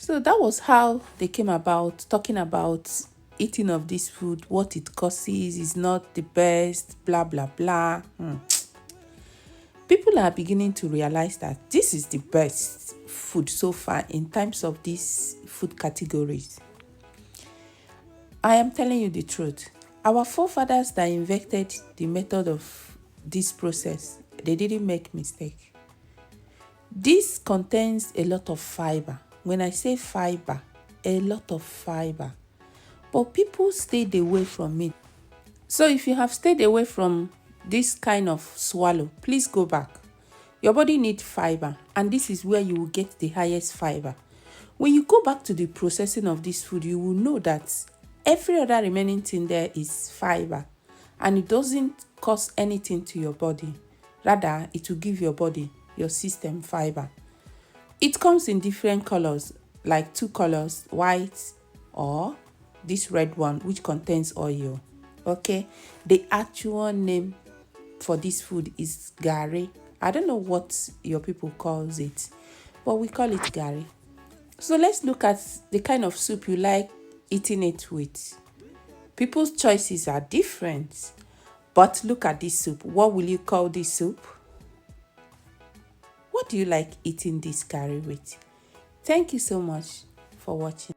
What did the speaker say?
So that was how they came about talking about eating of this food, what it causes, is not the best, blah, blah, blah. People are beginning to realize that this is the best food so far in terms of these food categories. I am telling you the truth. Our forefathers that invented the method of this process, they didn't make mistake. This contains a lot of fiber. When I say fiber, a lot of fiber. But people stayed away from it. So if you have stayed away from this kind of swallow, please go back. Your body needs fiber, and this is where you will get the highest fiber. When you go back to the processing of this food, you will know that every other remaining thing there is fiber, and it doesn't cost anything to your body. Rather, it will give your body, your system, fiber. It comes in different colors, like 2 colors, white or this red one, which contains oil. Okay, the actual name for this food is gari. I don't know what your people calls it, but we call it gari. So let's look at the kind of soup you like eating it with. People's choices are different, but look at this soup. What will you call this soup? What do you like eating this curry with? Thank you so much for watching.